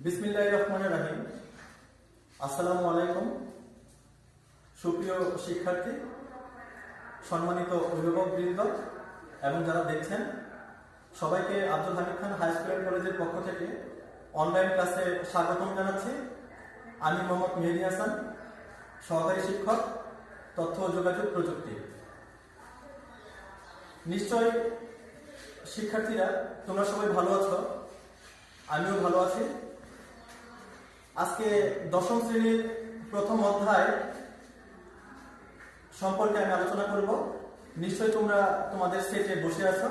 বিসমিল্লাহির রহমানির রহিম। আসসালামু আলাইকুম। সুপ্রিয় শিক্ষার্থী, সম্মানিত অভিভাবকবৃন্দ এবং যারা দেখছেন, সবাইকে Abdul Hamid Khan high school and কলেজের পক্ষ থেকে অনলাইন ক্লাসে স্বাগতম জানাচ্ছি। আমি মোহাম্মদ মেহেদী হাসান, সহকারী শিক্ষক, তথ্য ও যোগাযোগ প্রযুক্তি। নিশ্চয় শিক্ষার্থীরা তোমরা সবাই ভালো আছো, আমিও ভালো আছি। আজকে দশম শ্রেণীর প্রথম অধ্যায় সম্পর্কে আমি আলোচনা করব। নিশ্চয় তোমরা তোমাদের সেটে বসে আছো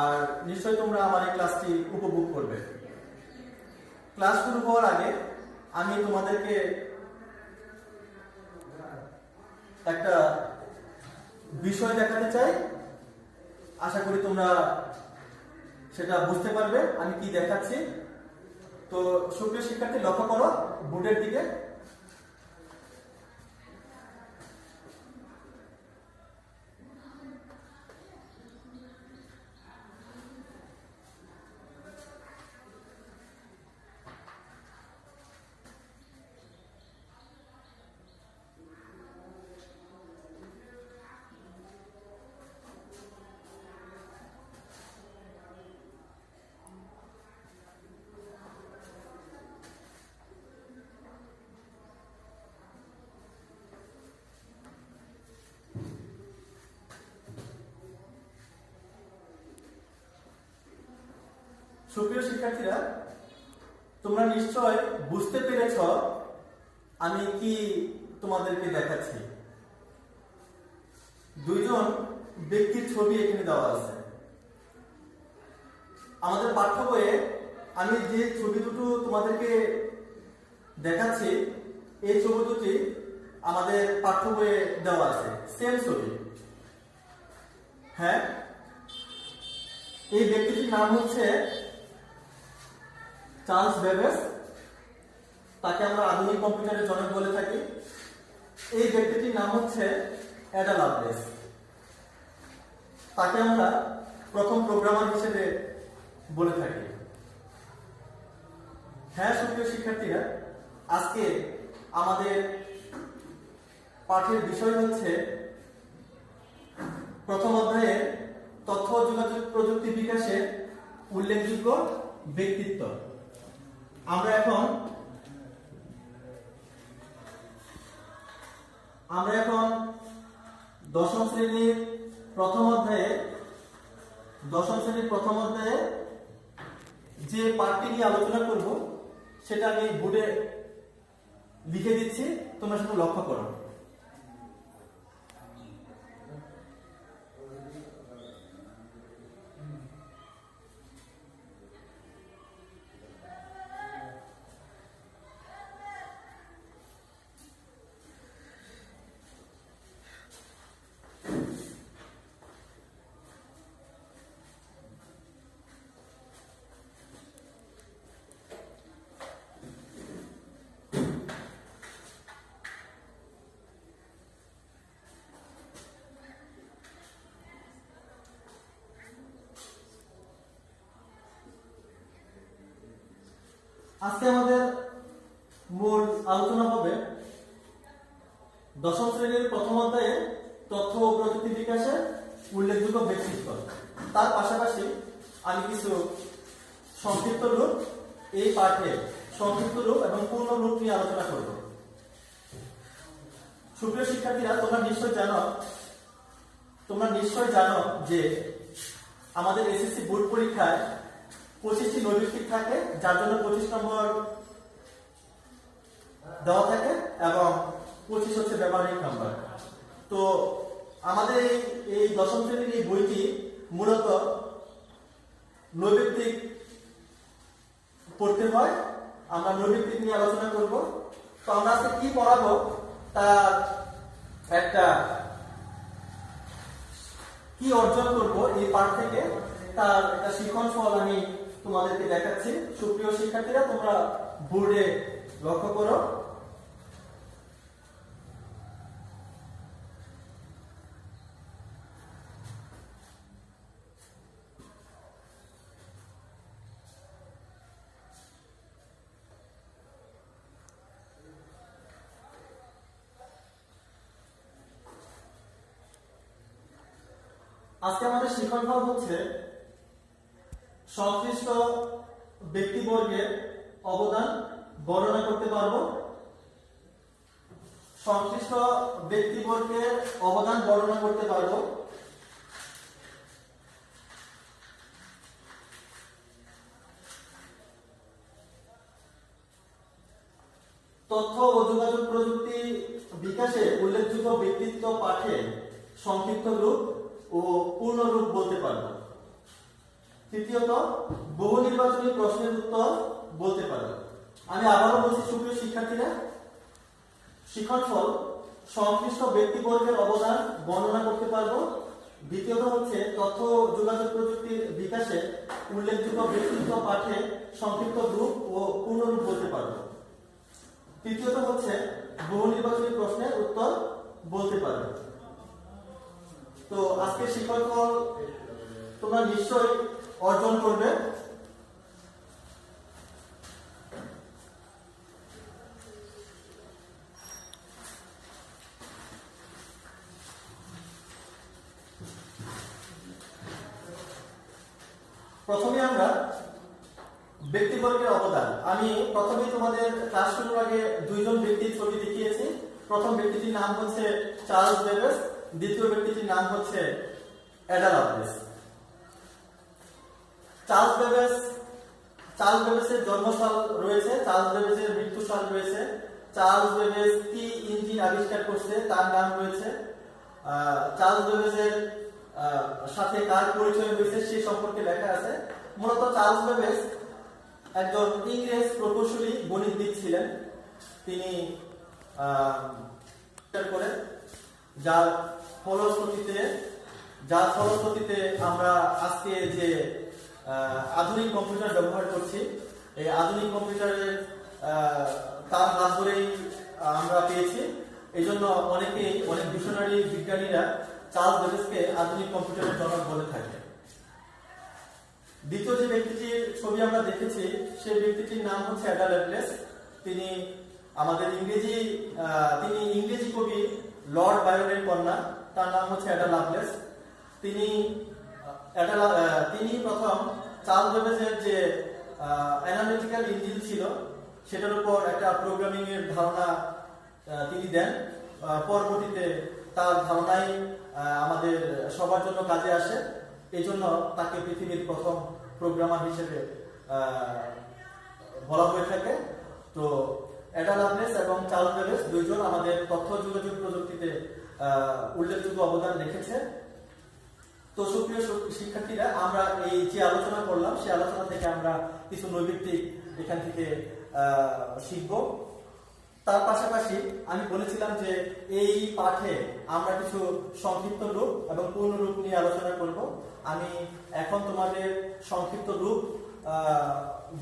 আর নিশ্চয় তোমরা আমার এই ক্লাসটি উপভোগ করবে। ক্লাস শুরু হওয়ার আগে আমি তোমাদেরকে একটা বিষয় দেখাতে চাই। আশা করি তোমরা সেটা বুঝতে পারবে আমি কি দেখাচ্ছি। তো সুপ্রিয় শিক্ষার্থী, লক্ষ্য করো বোর্ডের দিকে। সুপ্রিয় শিক্ষার্থীরা, তোমরা নিশ্চয় বুঝতে পেরেছ আমি কি তোমাদেরকে দেখাচ্ছি। দুইজন ব্যক্তির ছবি এখানে দেওয়া আছে। আমাদের পাঠ্য বইয়ে আমি যে ছবি দুটো তোমাদেরকে দেখাচ্ছি, এই ছবি দুটি আমাদের পাঠ্য বইয়ে দেওয়া আছে, সেম ছবি। হ্যাঁ, এই ব্যক্তিটির নাম হচ্ছে চার্লস বেবেজ। তাকে আমরা আধুনিক কম্পিউটারের জনক বলে থাকি। এই ব্যক্তিটির নাম হচ্ছে অ্যাডা লাভলেস। তাকে আমরা প্রথম প্রোগ্রামার হিসেবে বলে থাকি। হ্যাঁ সুপ্রিয় শিক্ষার্থীরা, আজকে আমাদের পাঠের বিষয় হচ্ছে প্রথম অধ্যায়ে তথ্য ও যোগাযোগ প্রযুক্তি বিকাশে উল্লেখযোগ্য ব্যক্তিত্ব। আমরা এখন দশম শ্রেণীর প্রথম অধ্যায়ে যে পাঠটি নিয়ে আলোচনা করব সেটা আমি বোর্ডে লিখে দিচ্ছি, তোমরা সেটা লক্ষ্য করো। আজকে আমাদের মূল আলোচনা হবে দশম শ্রেণীর প্রথম অধ্যায়ে তথ্য ও প্রযুক্তি বিকাশে উল্লেখযোগ্য ব্যক্তিত্ব। তার পাশাপাশি আমি কিছু সংক্ষিপ্ত রূপ, এই পাঠে সংক্ষিপ্ত রূপ এবং পূর্ণ রূপ নিয়ে আলোচনা করব। সুপ্রিয় শিক্ষার্থীরা, তোমরা নিশ্চয় জানো যে আমাদের এসএসসি বোর্ড পরীক্ষায় 25টি নৈর্ব্যক্তিক থাকে, যার জন্য 25 নম্বর দেওয়া থাকে এবং 25 হচ্ছে ব্যবহারিক নাম্বার। তো আমাদের এই দশম শ্রেণীর এই বইটি মূলত নৈর্ব্যক্তিক পড়তে হয়। আমরা নৈর্ব্যক্তিক নিয়ে আলোচনা করব। তো আমরা আজকে কি পড়াবো তার একটা কি অর্জন করব এই পাঠ থেকে, তার একটা শিক্ষণ ফল আমি তোমাদেরকে দেখাচ্ছি। সুপ্রিয় শিক্ষার্থীরা, তোমরা বোর্ডে লক্ষ্য করো। আজকে আমাদের শিক্ষণফল হচ্ছে সংশ্লিষ্ট ব্যক্তিবর্গের অবদান বর্ণনা করতে পারবো। সংশ্লিষ্ট ব্যক্তিবর্গের অবদান বর্ণনা করতে পারবো। তথ্য ও যোগাযোগ প্রযুক্তি বিকাশে উল্লেখযোগ্য ব্যক্তিত্ব পাঠে সংক্ষিপ্ত রূপ ও পূর্ণ রূপ বলতে পারব। তৃতীয়ত, বহু নির্বাচনী প্রশ্নের উত্তর বলতে পারব। আমি আবারও বলছি সুপ্রিয় শিক্ষার্থীরা, শিক্ষণফল সংশ্লিষ্ট ব্যক্তিবর্গের অবদান বর্ণনা করতে পারব। দ্বিতীয়ত হচ্ছে তথ্য ও যোগাযোগ প্রযুক্তির বিকাশে উল্লেখযোগ্য ব্যক্তিত্ব পাঠে সংক্ষিপ্ত রূপ ও পূর্ণ রূপ বলতে পারব। তৃতীয়ত হচ্ছে বহু নির্বাচনী প্রশ্নের উত্তর বলতে পারবে। তো আজকে শিক্ষণফল তোমরা নিশ্চয়ই অর্জন করবে। প্রথমে আমরা ব্যক্তিবর্গের অবদান। আমি প্রথমে তোমাদের ক্লাস শুরুর আগে দুইজন ব্যক্তির ছবি দেখিয়েছি। প্রথম ব্যক্তিটির নাম হচ্ছে চার্লস বেবেজ, দ্বিতীয় ব্যক্তিটির নাম হচ্ছে অ্যাডা লাভলেস। চার্লস বেবেজের জন্মসাল রয়েছে, চার্লস বেবেজের মৃত্যু সাল রয়েছে, চার্লস বেবেজ কি ইঞ্জিন আবিষ্কার করছে তার নাম রয়েছে, চার্লস বেবেজের সাথে কার পরিচয় হয়েছে সে সম্পর্কে লেখা আছে। মূলত চার্লস বেবেজ একজন ইংরেজ প্রকৌশলী গণিতবিদ ছিলেন। তিনি করেন যার ফলশ্রুতিতে আমরা আজকে যে আধুনিক কম্পিউটার ব্যবহার করছি, এই আধুনিক কম্পিউটারের তার হাত ধরেই আমরা পেয়েছি। এই জন্য অনেক ভিশনারি বিজ্ঞানীরা চার্লস বেবেজকে আধুনিক কম্পিউটারের জনক বলে থাকে। দ্বিতীয় যে ব্যক্তিটির ছবি আমরা দেখেছি সেই ব্যক্তিটির নাম হচ্ছে অ্যাডা লাভলেস। তিনি আমাদের ইংরেজি কবি লর্ড বায়রনের কন্যা, তার নাম হচ্ছে অ্যাডা লাভলেস। তিনি প্রথম চার্লস বেবেজের যে অ্যানালিটিক্যাল ইঞ্জিন ছিল সেটার উপর একটা প্রোগ্রামিং এর ধারণা তিনি দেন। পরবর্তীতে তার ধারণাই আমাদের সবার জন্য কাজে আসে। এই জন্য তাকে পৃথিবীর প্রথম প্রোগ্রামার হিসেবে বলা হয়ে থাকে। তো অ্যাডা লাভলেস এবং চার্লস বেবেজ দুইজন আমাদের তথ্য যোগাযোগ প্রযুক্তিতে উল্লেখযোগ্য অবদান রেখেছে। তো সুপ্রিয় শিক্ষার্থীরা, আমরা এই যে আলোচনা করলাম সেই আলোচনা থেকে আমরা কিছু নৈমিত্তিক এখান থেকে শিখব। তার পাশাপাশি আমি বলেছিলাম যে এই পাঠে আমরা কিছু সংক্ষিপ্ত রূপ এবং পূর্ণ রূপ নিয়ে আলোচনা করব। আমি এখন তোমাদের সংক্ষিপ্ত রূপ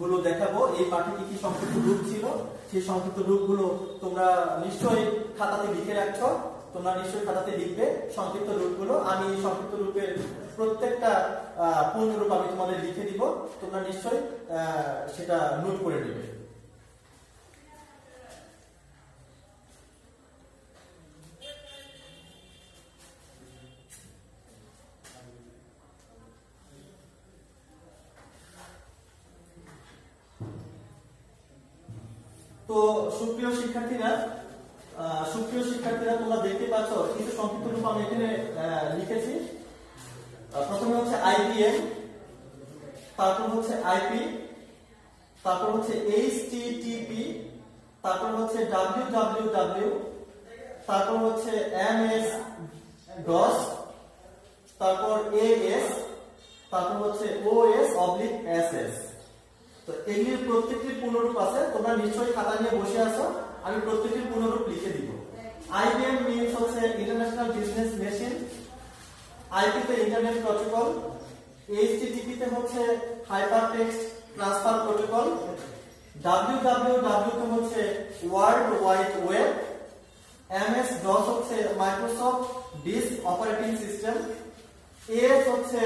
গুলো দেখাবো। এই পাঠে কি কি সংক্ষিপ্ত রূপ ছিল সেই সংক্ষিপ্ত রূপগুলো তোমরা নিশ্চয়ই খাতাতে লিখে রাখছো। তোমরা নিশ্চয়ই খাতাতে লিখবে সংক্ষিপ্ত রূপগুলো। আমি সংক্ষিপ্ত রূপের প্রত্যেকটা পূর্ণ রূপ আমি তোমাদের লিখে দিব, তোমরা নিশ্চয়ই সেটা নোট করে নেবে। তো সুপ্রিয় শিক্ষার্থীরা তোমরা দেখতে পাচ্ছ কিছু সংক্ষিপ্ত রূপ আমি এখানে লিখেছি। প্রথমে হচ্ছে IBM, তারপর হচ্ছে IP, তারপর হচ্ছে HTTP, তারপর হচ্ছে www, তারপর হচ্ছে MS DOS, তারপর AS, তারপর হচ্ছে OS/SS। তো এগুলির প্রত্যেকটির পূর্ণরূপ আছে, তোমরা নিশ্চয়ই খাতা নিয়ে বসে আছো। আমি প্রত্যেকটির পূর্ণরূপ লিখে দিব। IBM মিন্স হচ্ছে ইন্টারন্যাশনাল বিজনেস মেশিন, IP তে ইন্টারনেট প্রটোকল, HTTP তে হচ্ছে hyper text transfer protocol, www তে হচ্ছে world wide web, MS DOS হচ্ছে Microsoft disk operating system, AS হচ্ছে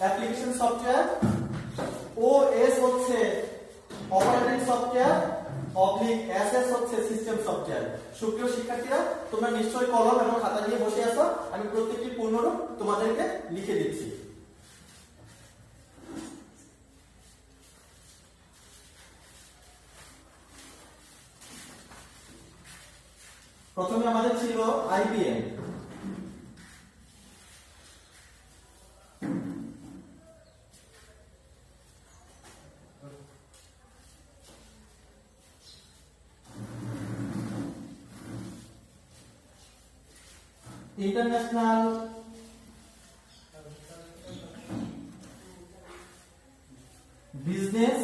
অ্যাপ্লিকেশন সফটওয়্যার, OS হচ্ছে অপারেটিং সফটওয়্যার, অবলিক এসএস হচ্ছে সিস্টেম সফটওয়্যার। সুপ্রিয় শিক্ষার্থীরা, তোমরা নিশ্চয়ই কলম এবং খাতা নিয়ে বসে আছো, আমি প্রত্যেকটি পূর্ণরূপ তোমাদেরকে লিখে দিচ্ছি। প্রথমে আমাদের ছিল আইবিএম। International business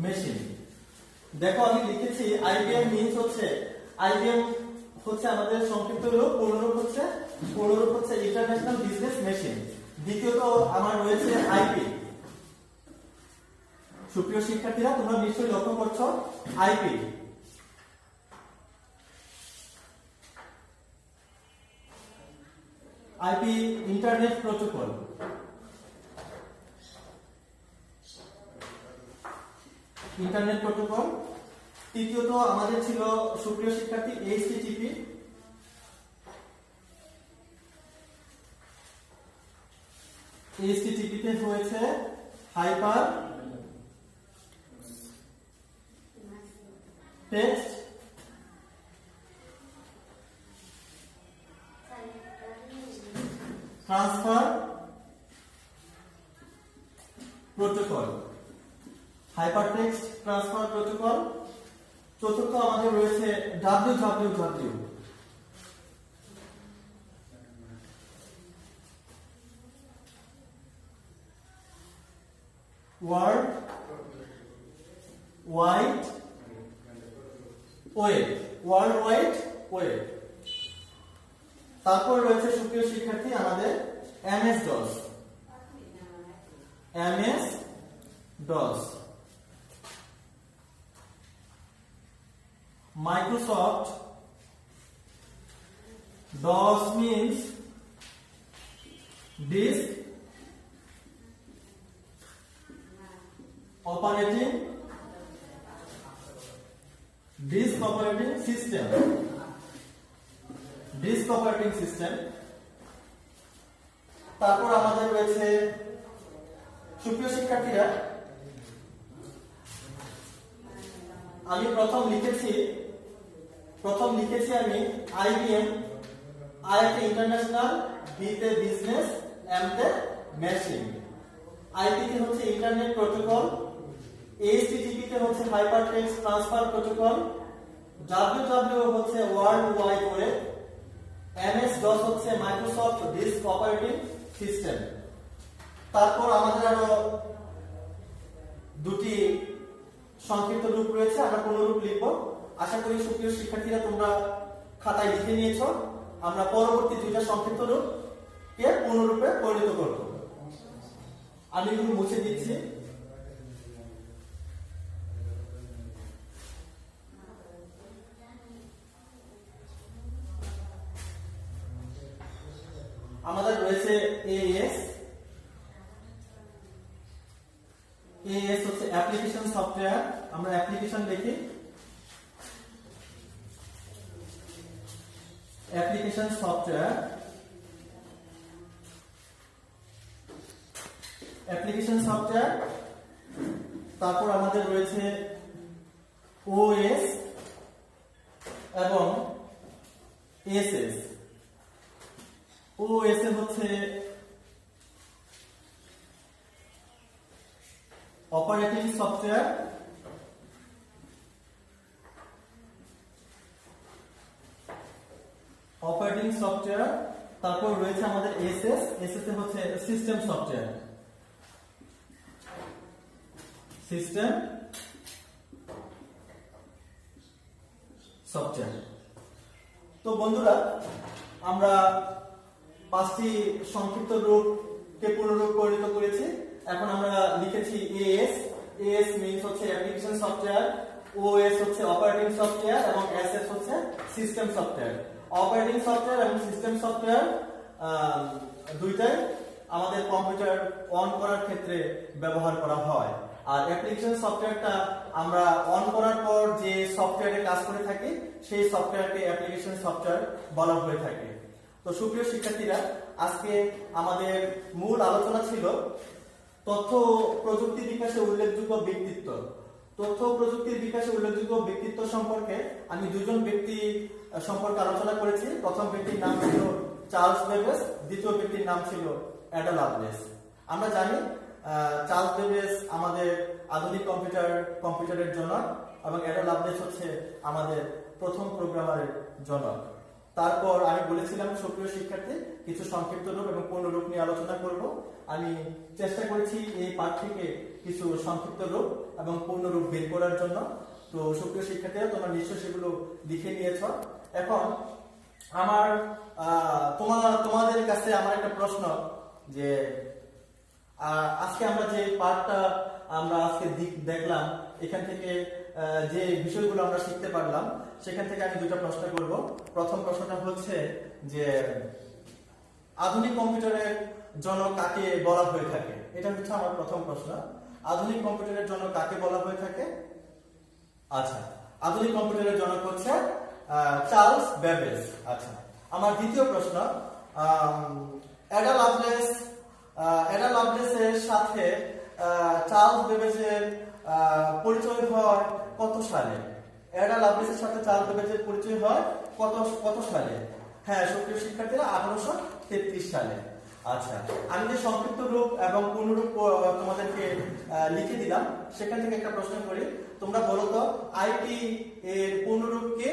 machine. দেখো আমি লিখেছি আইবিএম মিন্স হচ্ছে, আইবিএম হচ্ছে আমাদের সংক্ষিপ্ত রূপ, পূর্ণরূপ হচ্ছে ইন্টারন্যাশনাল বিজনেস মেশিন। দ্বিতীয়ত আমার রয়েছে আইপি। সুপ্রিয় শিক্ষার্থীরা, তোমরা নিশ্চয়ই লক্ষ্য করছো IP. IP internet protocol. Internet protocol. তৃতীয়ত আমাদের ছিল সুপ্রিয় শিক্ষার্থী এইচটিটিপি। এইচটিটিপি তে হয়েছে hyper text transfer protocol, hypertext transfer protocol. চতুর্থ আমাদের রয়েছে WWW, world wide web, world wide web. তারপর রয়েছে সুপ্রিয় শিক্ষার্থী আমাদের MS DOS, MS DOS. Microsoft DOS means disk operating system, disk operating system। তারপর আমাদের রয়েছে সুপ্রিয় শিক্ষার্থীরা, আমি প্রথম লিখেছি আমি আইবিএম, আই তে ইন্টারন্যাশনাল, বি তে বিজনেস, এম তে মেশিন। আইপি তে হচ্ছে ইন্টারনেট প্রোটোকল, এইচটিটিপি তে হচ্ছে হাইপারটেক্সট ট্রান্সফার প্রোটোকল, ডাব্লিউডাব্লিউ হচ্ছে world wide web, MS DOS হচ্ছে মাইক্রোসফট ডিস্ক অপারেটিং সিস্টেম। তারপর আমাদের আরো দুটি সংক্ষিপ্ত রূপ রয়েছে, আমরা পূর্ণরূপ লিখব। আশা করি সুপ্রিয় শিক্ষার্থীরা তোমরা খাতায় লিখে নিয়েছো। আমরা পরবর্তী দুইটা সংক্ষিপ্ত রূপ কে পূর্ণরূপে পরিণত করব। আমি এগুলো মুছে দিচ্ছি। আমাদের রয়েছে এএস। এএস হচ্ছে অ্যাপ্লিকেশন সফটওয়্যার। আমরা অ্যাপ্লিকেশন দেখি, অ্যাপ্লিকেশন সফটওয়্যার, অ্যাপ্লিকেশন সফটওয়্যার। তারপর আমাদের রয়েছে ওএস এবং এসএস। ওএস এ হচ্ছে অপারেটিং সফটওয়্যার, অপারেটিং সফটওয়্যার। তারপর রয়েছে আমাদের এসএস, এসএস এ হচ্ছে সিস্টেম সফটওয়্যার, সিস্টেম সফটওয়্যার। তো বন্ধুরা, আমরা পাঁচটি সংক্ষিপ্ত রূপকে পূর্ণরূপ পরিণত করেছি। এখন আমরা লিখেছি এএস। এএস মিন্স হচ্ছে অ্যাপ্লিকেশন সফটওয়্যার, ওএস হচ্ছে অপারেটিং সফটওয়্যার এবং এসএস হচ্ছে সিস্টেম সফটওয়্যার। অপারেটিং সফটওয়্যার এবং সিস্টেম সফটওয়্যার দুইটাই আমাদের কম্পিউটার অন করার ক্ষেত্রে ব্যবহার করা হয়। আর অ্যাপ্লিকেশন সফটওয়্যারটা আমরা অন করার পর যে সফটওয়্যারে কাজ করে থাকি সেই সফটওয়্যারকে অ্যাপ্লিকেশন সফটওয়্যার বলা হয়ে থাকে। তো সুপ্রিয় শিক্ষার্থীরা, আজকে আমাদের মূল আলোচনা ছিল তথ্য প্রযুক্তি বিকাশে উল্লেখযোগ্য ব্যক্তিত্ব। তথ্য প্রযুক্তির বিকাশে উল্লেখযোগ্য ব্যক্তিত্ব সম্পর্কে আমি দুজন ব্যক্তি সম্পর্কে আলোচনা করেছি। প্রথম ব্যক্তির নাম ছিল চার্লস বেবেজ, দ্বিতীয় ব্যক্তির নাম ছিল অ্যাডা লাভলেস। আমরা জানি চার্লস বেবেজ আমাদের আধুনিক কম্পিউটারের জনক এবং অ্যাডা লাভলেস হচ্ছে আমাদের প্রথম প্রোগ্রামারের জনক। তারপর আমি বলেছিলাম সুপ্রিয় শিক্ষার্থী কিছু সংক্ষিপ্ত রূপ এবং পূর্ণ রূপ নিয়ে আলোচনা করব। আমি চেষ্টা করেছি এই পাঠ থেকে কিছু সংক্ষিপ্ত রূপ এবং পূর্ণ রূপ বের করার জন্য। তো সুপ্রিয় শিক্ষার্থীরা, তোমরা নিশ্চয়ই সেগুলো লিখে নিয়েছ। এখন আমার তোমাদের কাছে আমার একটা প্রশ্ন, যে আজকে আমরা যে পাঠটা আমরা আজকে দেখলাম, এখান থেকে যে বিষয়গুলো আমরা শিখতে পারলাম, সেখান থেকে আমি দুটো প্রশ্ন করব। প্রথম প্রশ্নটা হচ্ছে যে আধুনিক কম্পিউটারের জনক কাকে বলা হয়ে থাকে? এটা হচ্ছে আমার প্রথম প্রশ্ন। আধুনিক কম্পিউটারের জনক কাকে বলা হয়ে থাকে? আচ্ছা, আধুনিক কম্পিউটারের জনক হচ্ছে চার্লস বেবেজ। আচ্ছা, আমার দ্বিতীয় প্রশ্ন, অ্যাডা লাভলেসের সাথে চার্লস বেবেজের পরিচয় হয় কত সালে? অ্যাডা লাভলেসের সাথে চার্লস বেবেজের পরিচয় হয় কত সালে? হ্যাঁ সুপ্রিয় শিক্ষার্থীরা, 1833 সালে। আচ্ছা, আমি যে সংক্ষিপ্ত রূপ এবং পূর্ণরূপ তোমাদেরকে লিখে দিলাম, সেখান থেকে একটা প্রশ্ন করি। তোমরা বলো তো, আইপি এর পূর্ণরূপ কি?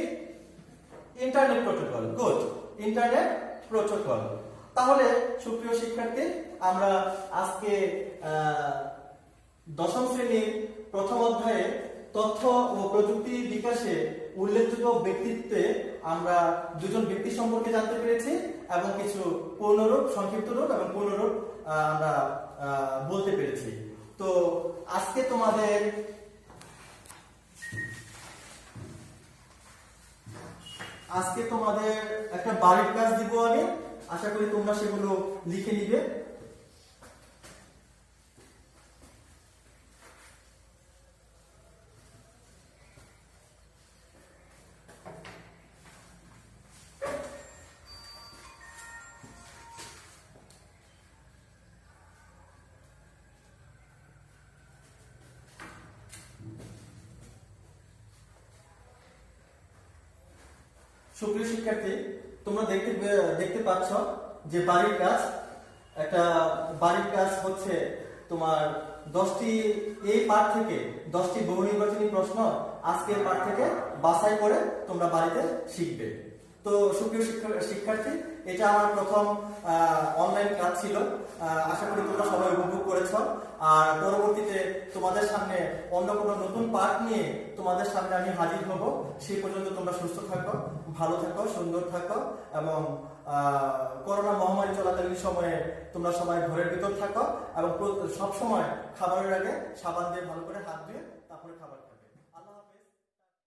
Internet protocol. Good, internet protocol. তাহলে সুপ্রিয় শিক্ষার্থী, আমরা আজকে দশম শ্রেণীর প্রথম অধ্যায়ে তথ্য ও প্রযুক্তি বিকাশে উল্লেখযোগ্য ব্যক্তিত্বে আমরা দুজন ব্যক্তি সম্পর্কে জানতে পেরেছি এবং কিছু পূর্ণরূপ, সংক্ষিপ্ত রূপ এবং পূর্ণরূপ আমরা বলতে পেরেছি। তো আজকে তোমাদের একটা বাড়ির কাজ দিব আমি, আশা করি তোমরা সেগুলো লিখে নিবে। সুপ্রিয় শিক্ষার্থী, তোমরা দেখতে পাচ্ছ যে একটা বাড়ির কাজ হচ্ছে তোমার 10টি, এই পাঠ থেকে 10টি বহু নির্বাচনী প্রশ্ন আজকের পাঠ থেকে বাছাই করে তোমরা বাড়িতে শিখবে। তো সুপ্রিয় শিক্ষার্থী, এটা আমার প্রথম অনলাইন কাজ ছিল। আশা করি তোমরা সবাই উপভোগ করেছ। আর পরবর্তীতে তোমাদের সামনে অন্য কোনো নতুন পাঠ নিয়ে তোমাদের সামনে আমি হাজির হব। সেই পর্যন্ত তোমরা সুস্থ থাকো, ভালো থাকো, সুন্দর থাকো এবং করোনা মহামারী চলাকালীন সময়ে তোমরা সবাই ঘরের ভিতর থাকো এবং সব সময় খাবারের আগে সাবান দিয়ে ভালো করে হাত ধুয়ে তারপরে খাবার খাও।